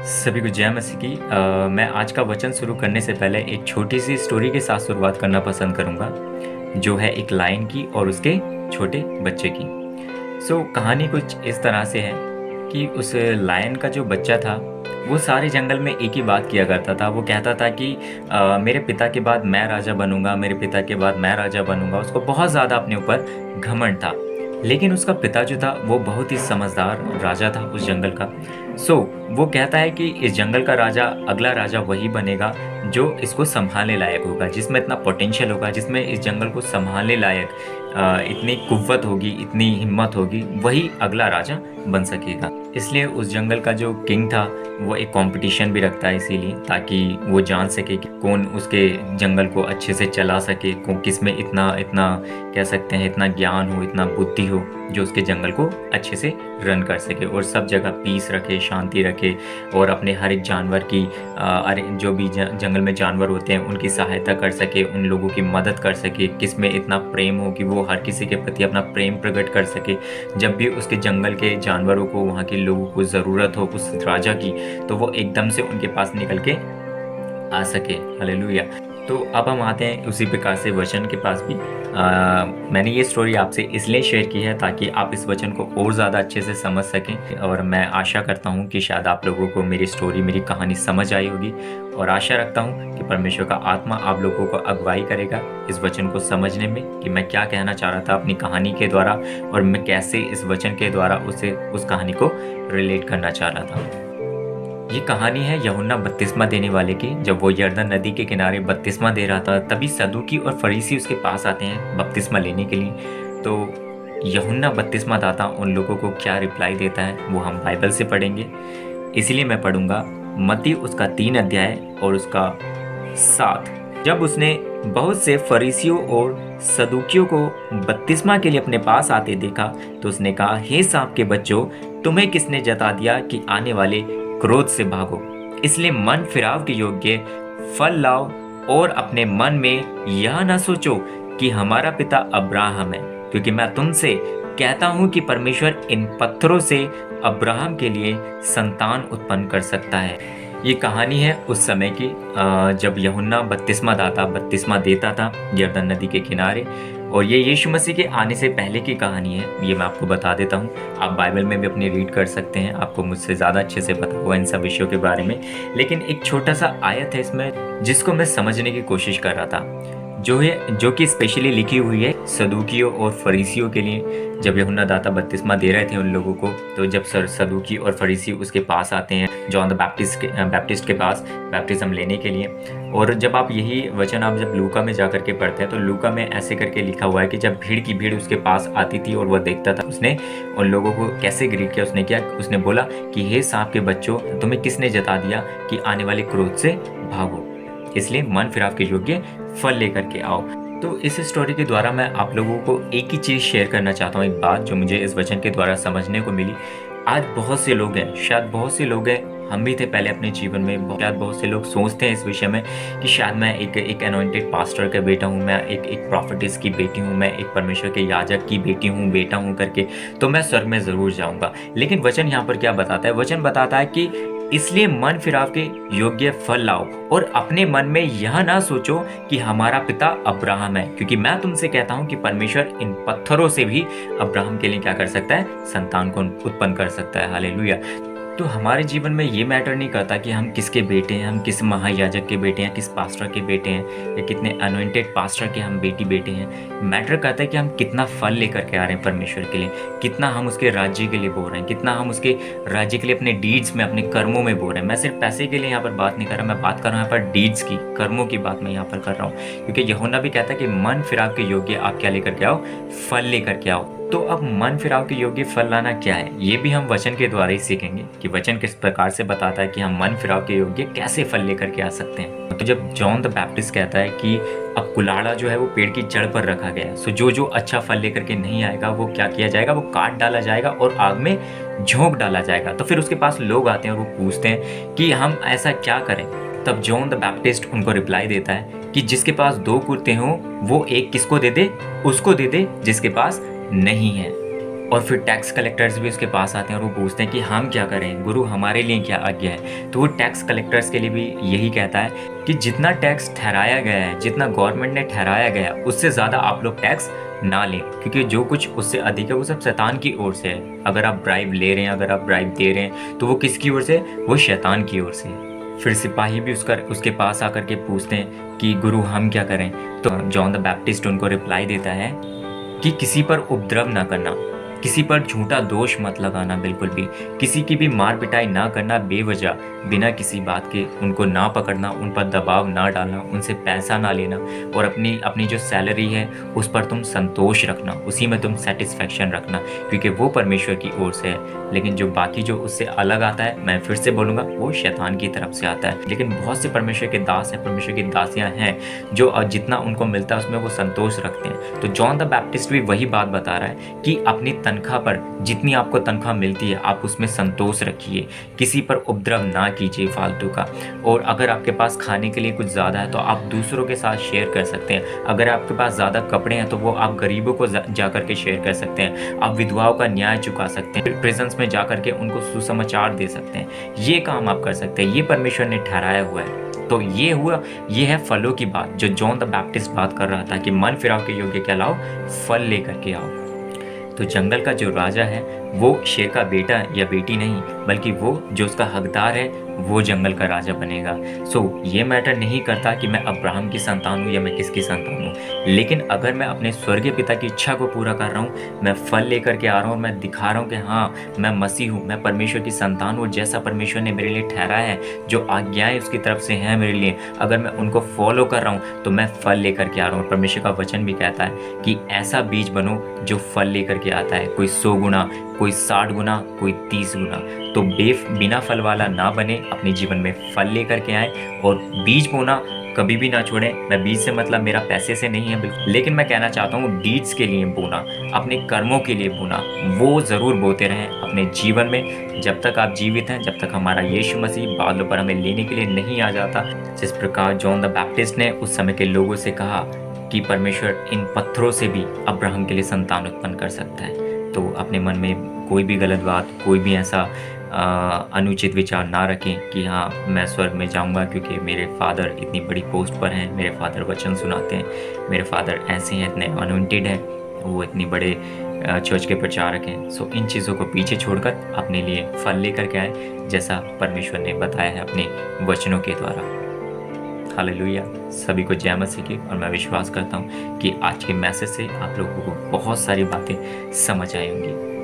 सभी को जय मसीह की। मैं आज का वचन शुरू करने से पहले एक छोटी सी स्टोरी के साथ शुरुआत करना पसंद करूंगा, जो है एक लायन की और उसके छोटे बच्चे की। कहानी कुछ इस तरह से है कि उस लायन का जो बच्चा था वो सारे जंगल में एक ही बात किया करता था। वो कहता था कि मेरे पिता के बाद मैं राजा बनूंगा, मेरे पिता के बाद मैं राजा बनूंगा। उसको बहुत ज़्यादा अपने ऊपर घमंड था। लेकिन उसका पिता जो था वो बहुत ही समझदार राजा था उस जंगल का। सो वो कहता है कि इस जंगल का राजा, अगला राजा वही बनेगा जो इसको संभालने लायक होगा, जिसमें इतना पोटेंशियल होगा, जिसमें इस जंगल को संभालने लायक इतनी कुव्वत होगी, इतनी हिम्मत होगी, वही अगला राजा बन सकेगा। इसलिए उस जंगल का जो किंग था वो एक कंपटीशन भी रखता है, इसीलिए ताकि वो जान सके कि कौन उसके जंगल को अच्छे से चला सके, किस में इतना इतना कह सकते हैं इतना ज्ञान हो, इतना बुद्धि हो, जो उसके जंगल को अच्छे से रन कर सके और सब जगह पीस रखे, शांति रखे और अपने हर एक जानवर की जो भी जंगल में जानवर होते हैं उनकी सहायता कर सके, उन लोगों की मदद कर सके, किस में इतना प्रेम हो कि वो हर किसी के प्रति अपना प्रेम प्रकट कर सके। जब भी उसके जंगल के जानवरों को, वहाँ के लोगों को ज़रूरत हो उस राजा की, तो वो एकदम से उनके पास निकल के आ सके। हालेलुया। तो अब हम आते हैं उसी प्रकार से वचन के पास भी। मैंने ये स्टोरी आपसे इसलिए शेयर की है ताकि आप इस वचन को और ज़्यादा अच्छे से समझ सकें, और मैं आशा करता हूँ कि शायद आप लोगों को मेरी स्टोरी, मेरी कहानी समझ आई होगी, और आशा रखता हूँ कि परमेश्वर का आत्मा आप लोगों को अगुवाई करेगा इस वचन को समझने में कि मैं क्या कहना चाह रहा था अपनी कहानी के द्वारा, और मैं कैसे इस वचन के द्वारा उस कहानी को रिलेट करना चाह रहा था। ये कहानी है यूहन्ना बपतिस्मा देने वाले की। जब वो यरदन नदी के किनारे बपतिस्मा दे रहा था, तभी सदूकी और फरीसी उसके पास आते हैं बपतिस्मा लेने के लिए। तो यूहन्ना बपतिस्मा दाता उन लोगों को क्या रिप्लाई देता है वो हम बाइबल से पढ़ेंगे। इसलिए मैं पढ़ूंगा मत्ती उसका 3 अध्याय और उसका 7। जब उसने बहुत से फरीसियों और सदूकियों को बपतिस्मा के लिए अपने पास आते देखा, तो उसने कहा, हे सांप के बच्चों, तुम्हें किसने जता दिया कि आने वाले क्रोध से भागो? इसलिए मन फिराव के योग्य फल लाओ, और अपने मन में यह न सोचो कि हमारा पिता अब्राहम है, क्योंकि मैं तुमसे कहता हूं कि परमेश्वर इन पत्थरों से अब्राहम के लिए संतान उत्पन्न कर सकता है। ये कहानी है उस समय की, जब यूहन्ना बपतिस्मा दाता बपतिस्मा देता था यरदन नदी के किनारे, और ये यीशु मसीह के आने से पहले की कहानी है। ये मैं आपको बता देता हूँ, आप बाइबल में भी अपनी रीड कर सकते हैं, आपको मुझसे ज़्यादा अच्छे से पता होगा इन सब विषयों के बारे में। लेकिन एक छोटा सा आयत है इसमें जिसको मैं समझने की कोशिश कर रहा था, जो कि स्पेशली लिखी हुई है सदूकियों और फरीसियों के लिए। जब यूहन्ना दाता बपतिस्मा दे रहे थे उन लोगों को, तो जब सदूकी और फरीसी उसके पास आते हैं जॉन द बैप्टिस्ट के पास बैप्टिज्म लेने के लिए, और जब आप यही वचन आप जब लूका में जाकर के पढ़ते हैं, तो लूका में ऐसे करके लिखा हुआ है कि जब भीड़ की भीड़ उसके पास आती थी और वह देखता था, उसने उन लोगों को कैसे ग्रीट किया। उसने बोला कि हे सांप के बच्चों, तुम्हें किसने जता दिया कि आने वाले क्रोध से भागो? इसलिए मन फिराव के योग्य फल लेकर के आओ। तो इस स्टोरी के द्वारा मैं आप लोगों को एक ही चीज़ शेयर करना चाहता हूँ, एक बात जो मुझे इस वचन के द्वारा समझने को मिली। आज बहुत से लोग हैं, शायद बहुत से लोग हैं, हम भी थे पहले अपने जीवन में, शायद बहुत से लोग सोचते हैं इस विषय में कि शायद मैं एक अनॉइंटेड पास्टर का बेटा हूँ, मैं एक प्रॉफिटिस की बेटी हूँ, मैं एक परमेश्वर के याजक की बेटी हूँ, बेटा हूँ करके, तो मैं स्वर्ग में ज़रूर जाऊँगा। लेकिन वचन यहाँ पर क्या बताता है? वचन बताता है कि इसलिए मन फिराव के योग्य फल लाओ, और अपने मन में यह ना सोचो कि हमारा पिता अब्राहम है, क्योंकि मैं तुमसे कहता हूं कि परमेश्वर इन पत्थरों से भी अब्राहम के लिए क्या कर सकता है? संतान को उत्पन्न कर सकता है। हालेलुया। तो हमारे जीवन में ये मैटर नहीं करता कि हम किसके बेटे हैं, हम किस महायाजक के बेटे हैं, किस पास्टर के बेटे हैं, या कितने अनॉइंटेड पास्टर के हम बेटे हैं। मैटर करता है कि हम कितना फल लेकर के आ रहे हैं परमेश्वर के लिए, कितना हम उसके राज्य के लिए बो रहे हैं, कितना हम उसके राज्य के लिए अपने डीड्स में, अपने कर्मों में बो रहे हैं। मैं सिर्फ पैसे के लिए यहाँ पर बात नहीं कर रहा, मैं बात कर रहा हूँ यहाँ पर डीड्स की, कर्मों की बात मैं यहाँ पर कर रहा हूँ, क्योंकि यूहन्ना भी कहता है कि मन फिराव के योग्य आप क्या लेकर के आओ? फल लेकर के आओ। तो अब मन फिराव के योग्य फल लाना क्या है, ये भी हम वचन के द्वारा ही सीखेंगे कि वचन किस प्रकार से बताता है कि हम मन फिराव के योग्य कैसे फल लेकर के आ सकते हैं। तो जब जॉन द बैप्टिस्ट कहता है कि अब कुल्हाड़ा जो है वो पेड़ की जड़ पर रखा गया है, सो जो अच्छा फल लेकर के नहीं आएगा वो क्या किया जाएगा? वो काट डाला जाएगा और आग में झोंक डाला जाएगा। तो फिर उसके पास लोग आते हैं और वो पूछते हैं कि हम ऐसा क्या करें? तब जॉन द बैप्टिस्ट उनको रिप्लाई देता है कि जिसके पास 2 कुर्ते हों वो एक किसको दे दे? उसको दे दे जिसके पास नहीं है। और फिर टैक्स कलेक्टर्स भी उसके पास आते हैं और वो पूछते हैं कि हम क्या करें गुरु, हमारे लिए क्या आज्ञा है। तो वो टैक्स कलेक्टर्स के लिए भी यही कहता है कि जितना टैक्स ठहराया गया है, जितना गवर्नमेंट ने ठहराया गया है, उससे ज़्यादा आप लोग टैक्स ना लें, क्योंकि जो कुछ उससे अधिक है वो सब शैतान की ओर से है। अगर आप ब्राइब ले रहे हैं, अगर आप ब्राइब दे रहे हैं, तो वो किसकी ओर से? वो शैतान की ओर से है। फिर सिपाही भी उसके पास आकर के पूछते हैं कि गुरु हम क्या करें। तो जॉन द बैप्टिस्ट उनको रिप्लाई देता है कि किसी पर उपद्रव ना करना, किसी पर झूठा दोष मत लगाना, बिल्कुल भी किसी की भी मार पिटाई ना करना बेवजह, बिना किसी बात के उनको ना पकड़ना, उन पर दबाव ना डालना, उनसे पैसा ना लेना, और अपनी अपनी जो सैलरी है उस पर तुम संतोष रखना, उसी में तुम सेटिस्फेक्शन रखना, क्योंकि वो परमेश्वर की ओर से है। लेकिन जो बाकी जो उससे अलग आता है, मैं फिर से बोलूँगा, वो शैतान की तरफ से आता है। लेकिन बहुत से परमेश्वर के दास हैं, परमेश्वर की दासियाँ हैं जो जितना उनको मिलता है उसमें वो संतोष रखते हैं। तो जॉन द बैप्टिस्ट भी वही बात बता रहा है कि अपनी तनख्वाह पर, जितनी आपको तनख्वाह मिलती है, आप उसमें संतोष रखिए, किसी पर उपद्रव ना कीजिए फालतू का। और अगर आपके पास खाने के लिए कुछ ज़्यादा है तो आप दूसरों के साथ शेयर कर सकते हैं। अगर आपके पास ज़्यादा कपड़े हैं तो वो आप गरीबों को जा कर के शेयर कर सकते हैं। आप विधवाओं का न्याय चुका सकते हैं, प्रेजेंस में जा कर के उनको सुसमाचार दे सकते हैं। ये काम आप कर सकते हैं, ये परमेश्वर ने ठहराया हुआ है। तो ये है फलों की बात, जो जॉन द बैप्टिस्ट बात कर रहा था कि मन फिराव के योग्य क्या लाओ, फल लेकर के आओ। तो जंगल का जो राजा है वो शेर का बेटा या बेटी नहीं, बल्कि वो जो उसका हकदार है वो जंगल का राजा बनेगा। सो ये मैटर नहीं करता कि मैं अब्राहम की संतान हूँ या मैं किसकी संतान हूँ, लेकिन अगर मैं अपने स्वर्गीय पिता की इच्छा को पूरा कर रहा हूँ, मैं फल लेकर के आ रहा हूँ, मैं दिखा रहा हूँ कि हाँ मैं मसीह हूँ, मैं परमेश्वर की संतान हूँ, जैसा परमेश्वर ने मेरे लिए ठहराया है, जो आज्ञाएं उसकी तरफ से हैं मेरे लिए, अगर मैं उनको फॉलो कर रहा हूँ तो मैं फल लेकर के आ रहा हूँ। परमेश्वर का वचन भी कहता है कि ऐसा बीज बनो जो फल लेकर के आता है, कोई 100 गुना, कोई 60 गुना, कोई 30 गुना। तो बिना फल वाला ना बने, अपने जीवन में फल लेकर के आए, और बीज बोना कभी भी ना छोड़ें। मैं बीज से मतलब मेरा पैसे से नहीं है बिल्कुल, लेकिन मैं कहना चाहता हूँ डीड्स के लिए बोना, अपने कर्मों के लिए बोना, वो ज़रूर बोते रहें अपने जीवन में। जब तक आप जीवित हैं, जब तक हमारा यीशु मसीह बादलों पर हमें लेने के लिए नहीं आ जाता, जिस प्रकार जॉन द बैप्टिस्ट ने उस समय के लोगों से कहा कि परमेश्वर इन पत्थरों से भी अब्राहम के लिए संतान उत्पन्न कर सकता है। तो अपने मन में कोई भी गलत बात, कोई भी ऐसा अनुचित विचार ना रखें कि हाँ मैं स्वर्ग में जाऊंगा क्योंकि मेरे फादर इतनी बड़ी पोस्ट पर हैं, मेरे फादर वचन सुनाते हैं, मेरे फादर ऐसे हैं, इतने अनॉइंटेड हैं, वो इतने बड़े चर्च के प्रचारक हैं। सो इन चीज़ों को पीछे छोड़कर अपने लिए फल लेकर के आए, जैसा परमेश्वर ने बताया है अपने वचनों के द्वारा। हालेलुया। सभी को जय मसीह की। और मैं विश्वास करता हूँ कि आज के मैसेज से आप लोगों को बहुत सारी बातें समझ आई होंगी।